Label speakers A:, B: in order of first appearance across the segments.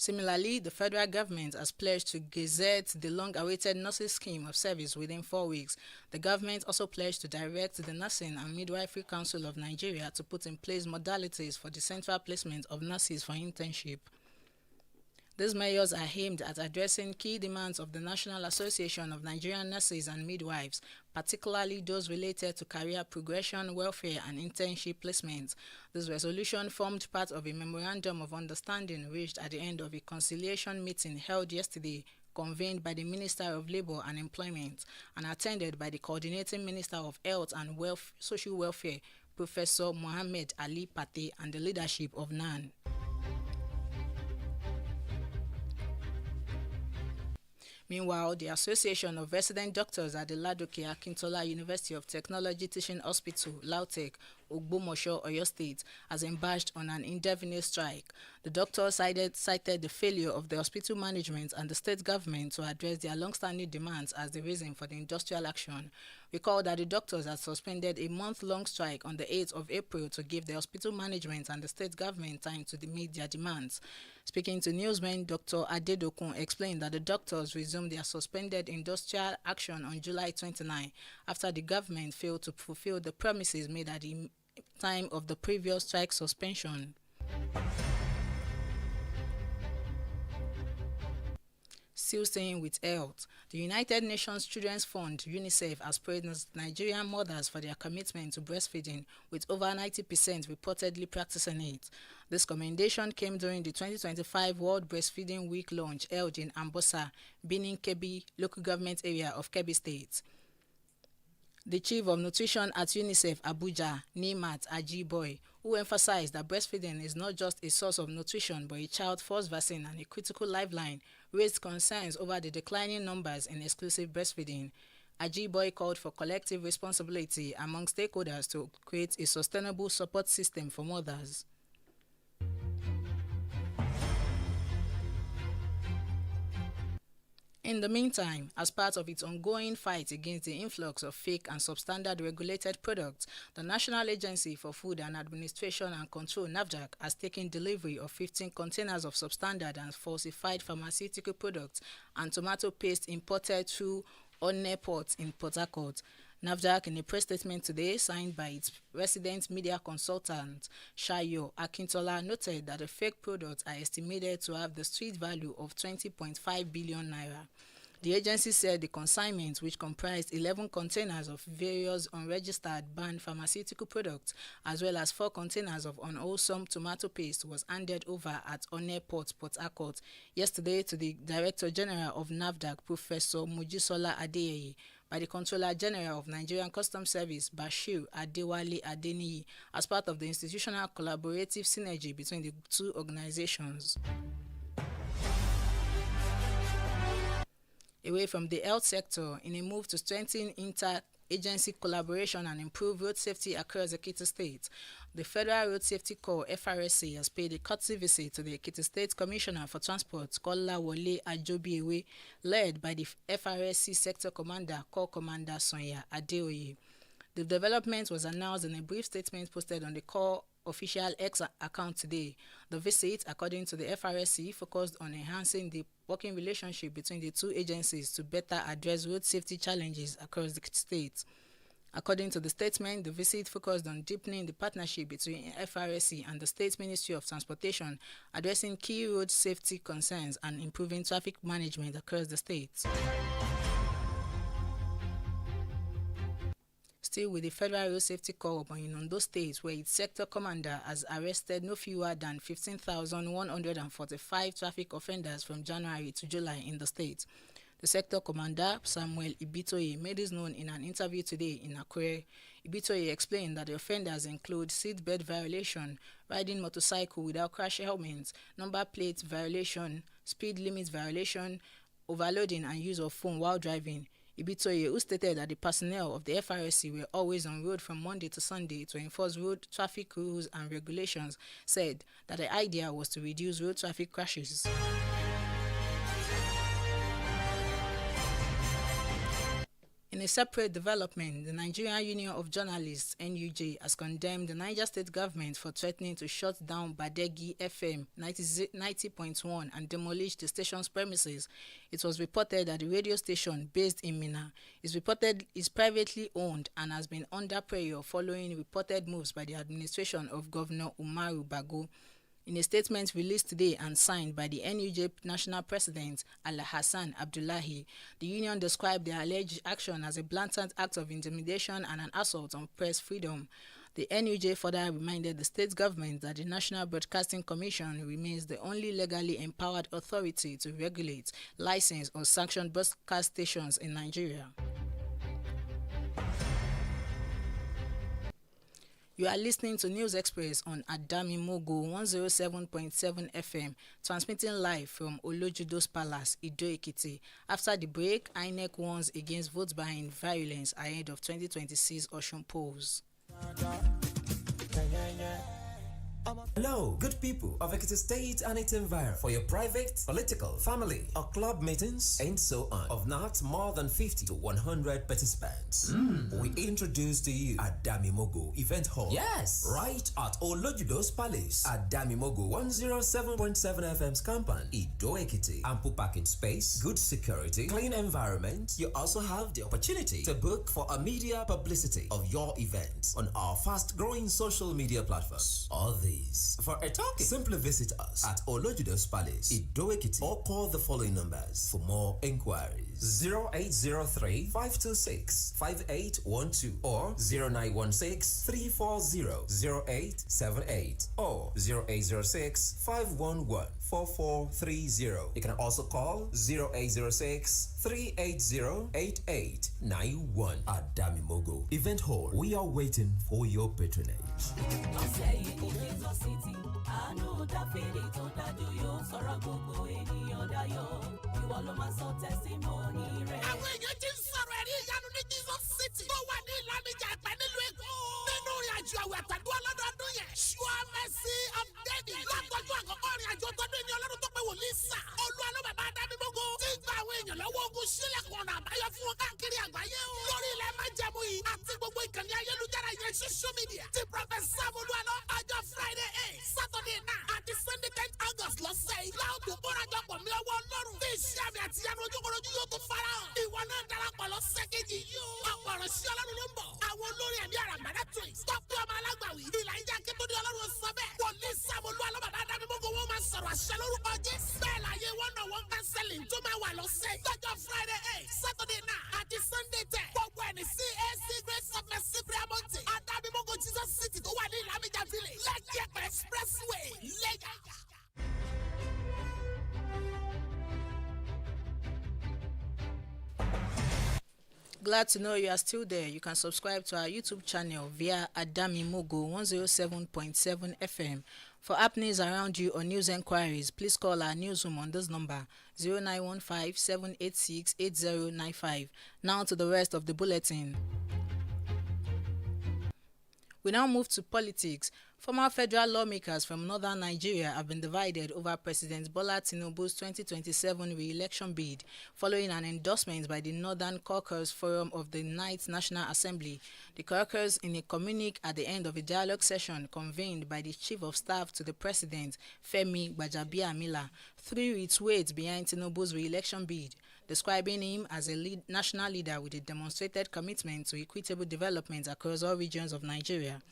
A: Similarly, the federal government has pledged to gazette the long-awaited nurses scheme of service within 4 weeks. The government also pledged to direct the Nursing and Midwifery Council of Nigeria to put in place modalities for the central placement of nurses for internship. These measures are aimed at addressing key demands of the National Association of Nigerian Nurses and Midwives, particularly those related to career progression, welfare, and internship placements. This resolution formed part of a memorandum of understanding reached at the end of a conciliation meeting held yesterday, convened by the Minister of Labour and Employment and attended by the Coordinating Minister of Health and Social Welfare, Professor Mohammed Ali Pate, and the leadership of NAN. Meanwhile, the Association of Resident Doctors at the Ladoke Akintola University of Technology Teaching Hospital, LAUTECH, Ogbomosho, Oyo State, has embarked on an indefinite strike. The doctors cited the failure of the hospital management and the state government to address their long-standing demands as the reason for the industrial action. Recall that the doctors had suspended a month-long strike on the 8th of April to give the hospital management and the state government time to meet their demands. Speaking to newsmen, Dr. Adedokun explained that the doctors resumed their suspended industrial action on July 29 after the government failed to fulfill the promises made at the time of the previous strike suspension. Still staying with health, the United Nations Children's Fund (UNICEF) has praised Nigerian mothers for their commitment to breastfeeding, with over 90% reportedly practicing it. This commendation came during the 2025 World Breastfeeding Week launch held in Ambosa, Benin Kebbi local government area of Kebbi State. The Chief of Nutrition at UNICEF Abuja, Nimat Ajiboy, who emphasized that breastfeeding is not just a source of nutrition but a child's first vaccine and a critical lifeline, raised concerns over the declining numbers in exclusive breastfeeding. Ajiboy called for collective responsibility among stakeholders to create a sustainable support system for mothers. In the meantime, as part of its ongoing fight against the influx of fake and substandard regulated products, the National Agency for Food and Administration and Control (NAFDAC) has taken delivery of 15 containers of substandard and falsified pharmaceutical products and tomato paste imported through Onne Port in Port Harcourt. NAFDAC, in a press statement today signed by its resident media consultant Shayo Akintola, noted that the fake products are estimated to have the street value of 20.5 billion naira. The agency said the consignment, which comprised 11 containers of various unregistered banned pharmaceutical products as well as 4 containers of unwholesome tomato paste, was handed over at Onne Port, Port Harcourt, yesterday to the Director General of NAFDAC, Professor Mojisola Adeyeye, by the Controller General of Nigerian Customs Service, Bashir Adewale Adeniyi, as part of the institutional collaborative synergy between the two organizations. Away from the health sector, in a move to strengthen inter-agency collaboration and improve road safety across Ekiti State, the Federal Road Safety Corps (FRSC) has paid a courtesy visit to the Ekiti State Commissioner for Transport, Kolawole Ajobiewe, led by the FRSC Sector Commander, Corps Commander Sonya Adeoye. The development was announced in a brief statement posted on the Corps official X account today. The visit, according to the FRSC, focused on enhancing the working relationship between the two agencies to better address road safety challenges across the state. According to the statement, the visit focused on deepening the partnership between FRSC and the State Ministry of Transportation, addressing key road safety concerns and improving traffic management across the state. Still with the Federal Road Safety Corps in Ondo State, where its sector commander has arrested no fewer than 15,145 traffic offenders from January to July in the state. The sector commander, Samuel Ibitoye, made this known in an interview today in Akure. Ibitoye explained that the offenders include seatbelt violation, riding motorcycle without crash helmets, number plate violation, speed limit violation, overloading and use of phone while driving. Ibitoye, who stated that the personnel of the FRSC were always on road from Monday to Sunday to enforce road traffic rules and regulations, said that the idea was to reduce road traffic crashes. In a separate development, the Nigerian Union of Journalists (NUJ) has condemned the Niger State government for threatening to shut down Badegi FM 90.1 and demolish the station's premises. It was reported that the radio station, based in Minna, is privately owned and has been under pressure following reported moves by the administration of Governor Umaru Bago. In a statement released today and signed by the NUJ National President Al-Hassan Abdullahi, the union described the alleged action as a blatant act of intimidation and an assault on press freedom. The NUJ further reminded the state government that the National Broadcasting Commission remains the only legally empowered authority to regulate, license, or sanction broadcast stations in Nigeria. You are listening to News Express on Adamimogo 107.7 FM, transmitting live from Olojudo's Palace, Ido-Ekiti. After the break, INEC warns against vote-buying violence ahead of 2026 Osun polls.
B: Hello, good people of Ekiti State and its environment. For your private, political, family, or club meetings, and so on, of not more than 50 to 100 participants, we introduce to you Adamimogo Event Hall. Yes! Right at Olojudo's Palace, Adamimogo 107.7 FM's compound, Ido-Ekiti. Ample parking space, good security, clean environment. You also have the opportunity to book for a media publicity of your event on our fast-growing social media platforms. All these for a talking. Simply visit us at Olojudo's Palace, Ido-Ekiti, or call the following numbers for more inquiries: 0803 526 5812 or 0916 340 0878 or 0806 511 4430. You can also call 0806 380 8891 at Adamimogo Event Hall. We are waiting for your patronage.
C: Àwọn èèyàn ti ń sọ̀rọ̀ ẹ̀rí ìyanu ní Jesus City tó wà ní Ìlànìjà Ẹ̀pẹ́ nílùú Èkó. Nínú ìrìn àjò àwẹ̀ àtàdúrà lọ́dọọdún yẹn, Sure Mercy of David. Látọjú àkọ́kọ́ ìrìn àjò tọdún ní Ọlọ́run tó pé wòlíì sà. Olúwa bàbá Adamimogo ti gba àwọn èèyàn lọ́wọ́ ogun sílẹ̀kùn ọ̀nà àbáyọ fún wọn káàkiri àgbáyé o. Lórí ilẹ̀ májẹ̀mú yìí àti gbogbo ìkànnì ayélujára yẹn social media. Ti Prophet Sam Olúwalọ ọjọ́ Friday 8, Saturday 9 àti Sunday 10 August lọ́sẹ̀ yìí. Láòdù kórajọpọ̀ mi ọwọ́ Ọlọ́run. Tí iṣẹ́ àmì àti ìyanu ojúkorojú yóò tún fara hàn. Ìwọ náà darapọ̀ lọ́sẹ̀ kejì yìí o. Ọ̀pọ̀ ọ̀rọ̀ sí Ọlọ́run ló ń bọ̀. Àwọn olórin ẹ̀mí àràmàdà twins. Tọ́pẹ́ ọmọ alágbàwí. Ìlà ìjà Akétúndé Ọlọ́run sọ bẹ́ẹ̀. Wòlíì Sam Olúwalọ bàbá Adamimogo wọn máa sọ̀rọ̀ àṣẹ lórúkọ Jésù. Bẹ́ẹ̀ láyé one-on-one counseling tó máa wà lọ́sẹ̀. Lọ́jọ́ Friday 8, Saturday 9 àti Sunday 10. Gbogbo ẹni CAC Grace of Mercy Prayer Mountain. Adamimogo Jesus City tó wà ní Ìlàmìjà Village. Lekki Ẹ̀pẹ́ Expressway. Lagos.
A: Glad to know you are still there. You can subscribe to our YouTube channel via Adamimogo 107.7 FM. For happenings around you or news enquiries, please call our newsroom on this number 0915 786 8095. Now to the rest of the bulletin. We now move to politics. Former federal lawmakers from northern Nigeria have been divided over President Bola Tinubu's 2027 re-election bid, following an endorsement by the Northern Caucus Forum of the 9th National Assembly. The caucus, in a communique at the end of a dialogue session convened by the Chief of Staff to the President, Femi Gbajabiamila, threw its weight behind Tinubu's re-election bid, describing him as a national leader with a demonstrated commitment to equitable development across all regions of Nigeria.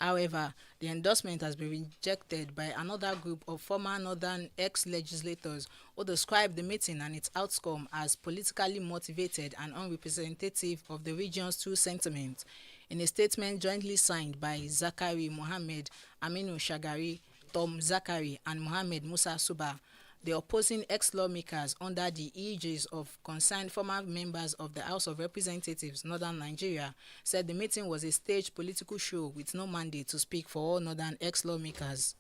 A: However, the endorsement has been rejected by another group of former Northern ex-legislators who described the meeting and its outcome as politically motivated and unrepresentative of the region's true sentiment. In a statement jointly signed by Zakari Mohammed, Aminu Shagari, Tom Zakari, and Mohammed Musa Suba, the opposing ex-lawmakers under the aegis of concerned former members of the House of Representatives, Northern Nigeria, said the meeting was a staged political show with no mandate to speak for all Northern ex-lawmakers.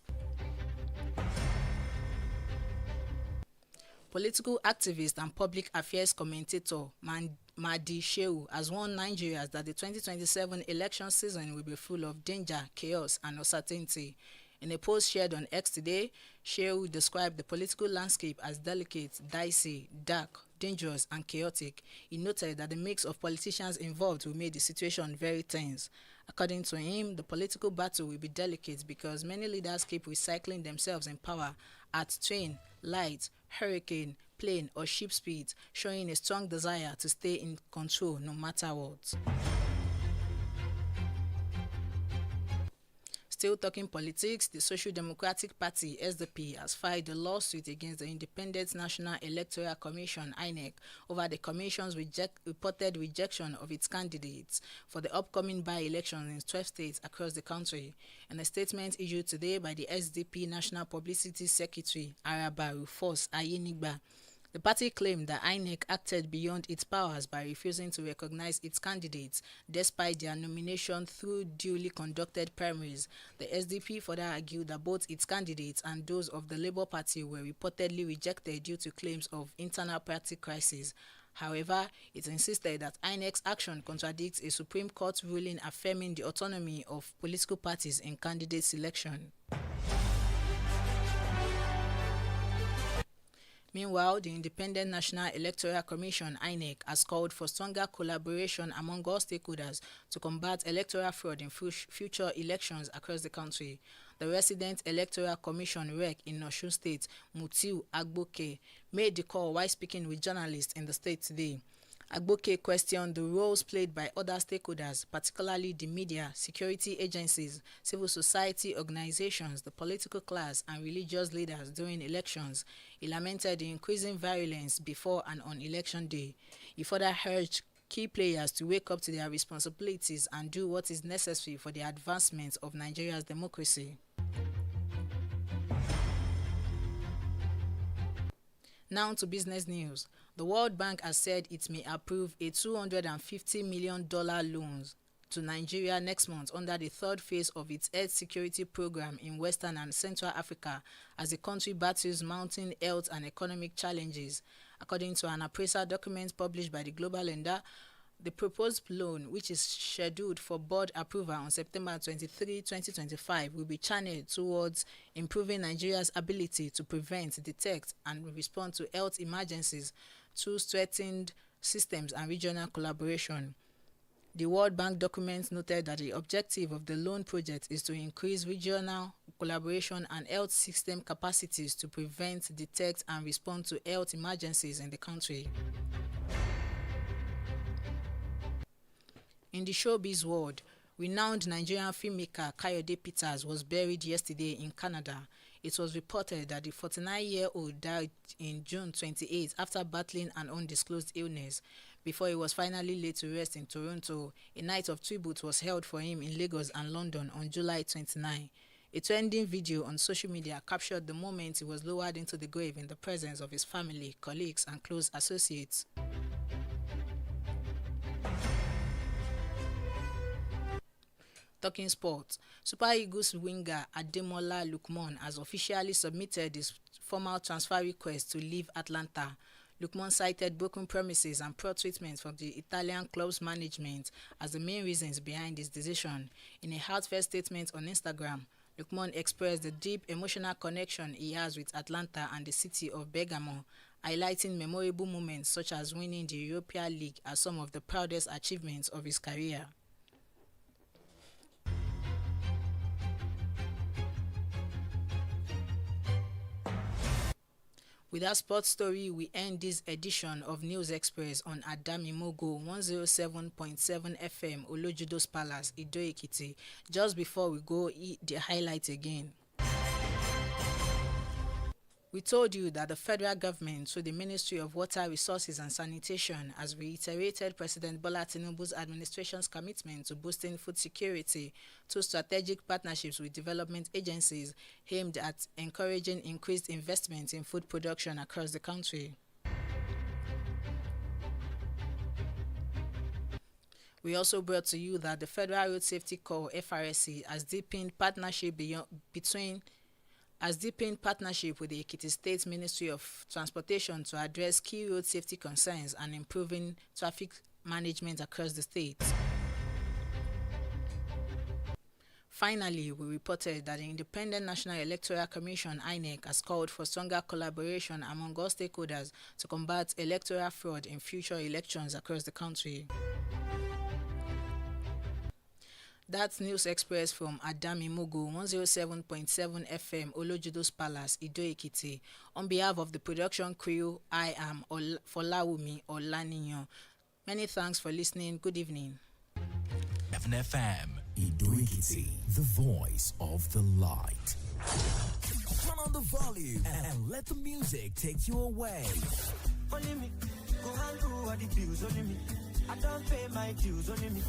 A: Political activist and public affairs commentator Mahdi Shehu has warned Nigerians that the 2027 election season will be full of danger, chaos, and uncertainty. In a post shared on X today, Shehu described the political landscape as delicate, dicey, dark, dangerous and chaotic. He noted that the mix of politicians involved will make the situation very tense. According to him, the political battle will be delicate because many leaders keep recycling themselves in power at train, light, hurricane, plane, or ship speed, showing a strong desire to stay in control no matter what. Still talking politics, the Social Democratic Party (SDP) has filed a lawsuit against the Independent National Electoral Commission (INEC) over the Commission's reported rejection of its candidates for the upcoming by-elections in 12 states across the country. In a statement issued today by the SDP National Publicity Secretary Araba Rufus Ayenigba, the party claimed that INEC acted beyond its powers by refusing to recognize its candidates despite their nomination through duly conducted primaries. The SDP further argued that both its candidates and those of the Labour Party were reportedly rejected due to claims of internal party crisis. However, it insisted that INEC's action contradicts a Supreme Court ruling affirming the autonomy of political parties in candidate selection. Meanwhile, the Independent National Electoral Commission (INEC) has called for stronger collaboration among all stakeholders to combat electoral fraud in future elections across the country. The Resident Electoral Commission (REC) in Osun State, Mutiu Agboke, made the call while speaking with journalists in the state today. Agboke questioned the roles played by other stakeholders, particularly the media, security agencies, civil society organizations, the political class, and religious leaders during elections. He lamented the increasing violence before and on election day. He further urged key players to wake up to their responsibilities and do what is necessary for the advancement of Nigeria's democracy. Now to business news. The World Bank has said it may approve a $250 million loan to Nigeria next month under the third phase of its health security program in Western and Central Africa as the country battles mounting health and economic challenges. According to an appraisal document published by the global lender, the proposed loan, which is scheduled for board approval on September 23, 2025, will be channeled towards improving Nigeria's ability to prevent, detect, and respond to health emergencies through strengthened systems and regional collaboration. The World Bank document noted that the objective of the loan project is to increase regional collaboration and health system capacities to prevent, detect, and respond to health emergencies in the country. In the showbiz world, renowned Nigerian filmmaker Kayode Peters was buried yesterday in Canada. It was reported that the 49-year-old died in June 28 after battling an undisclosed illness. Before he was finally laid to rest in Toronto, a night of tribute was held for him in Lagos and London on July 29. A trending video on social media captured the moment he was lowered into the grave in the presence of his family, colleagues, and close associates. Talking sports, Super Eagles winger Ademola Lookman has officially submitted his formal transfer request to leave Atlanta. Lookman cited broken promises and poor treatment from the Italian club's management as the main reasons behind his decision. In a heartfelt statement on Instagram, Lookman expressed the deep emotional connection he has with Atlanta and the city of Bergamo, highlighting memorable moments such as winning the Europa League as some of the proudest achievements of his career. With that sports story, we end this edition of News Express on Adamimogo 107.7 FM Olojudo's Palace, Ido-Ekiti. Just before we go, the highlights again. We told you that the federal government, through the Ministry of Water Resources and Sanitation, has reiterated President Bola Tinubu's administration's commitment to boosting food security through strategic partnerships with development agencies aimed at encouraging increased investment in food production across the country. We also brought to you that the Federal Road Safety Corps (FRSC) has deepened partnership with the Ekiti State Ministry of Transportation to address key road safety concerns and improving traffic management across the state. Finally, we reported that the Independent National Electoral Commission (INEC) has called for stronger collaboration among all stakeholders to combat electoral fraud in future elections across the country. That's News Express from Adamimogo 107.7 FM Olojudo's Palace, Ido-Ekiti. On behalf of the production crew, I am Folawumi Olaniyan. Many thanks for listening. Good evening.
D: FM Ido-Ekiti, the voice of the light. Turn on the volume and let the music take you away.
E: Only me, go and do what the bills, only me. I don't pay my dues, only me.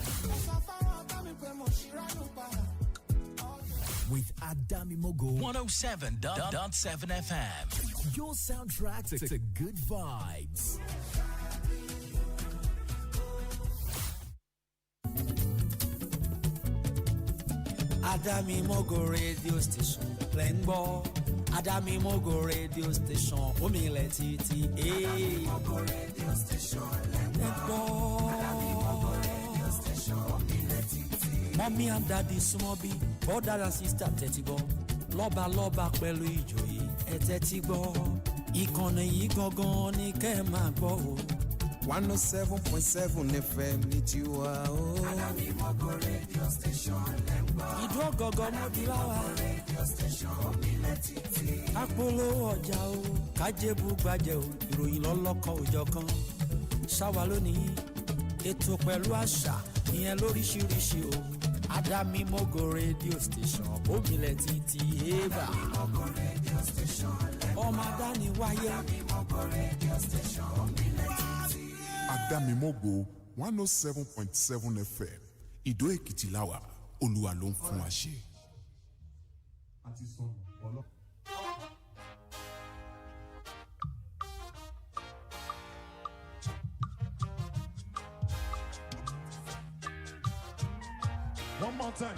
D: With Adamimogo 107.7 FM, your soundtrack to good vibes.
E: Adamimogo radio station, playing ball. Adamimogo radio station, omile titi. Adamimogo radio station, playing ball. Adamimogo radio station, omile titi. Mommy and daddy sumobi, brother and sister tetibo. Loba loba pẹ̀lú ìjòyè ẹ tẹ́tí gbọ́. Ìkànnì yìí gangan ni kẹ́ máa gbọ́ o.
F: 107.7 FM ní tiwa o.
E: Adamimogo radio station lẹ́gbọ́. Ìdúró gangan mo di láwa. Radio station omilẹ̀ títì. Apolówó ọjà o, kájébù gbàjẹ́ o, ìròyìn lọ́lọ́kan òjọ̀kan. Ṣáwa lónìí, ètò pẹ̀lú àṣà, ìyẹn lóríṣiríṣi o. Adamimogo radio station omilẹ̀ títì ébà. Adamimogo radio station lẹ́gbọ́. Ọmọ adáni wáyé. Adamimogo radio station omilẹ̀ títì.
G: Adamimogo 107.7 FM Ìdó-Èkìtì láwà Olúwa ló ń fún wa ṣe.
H: One more time.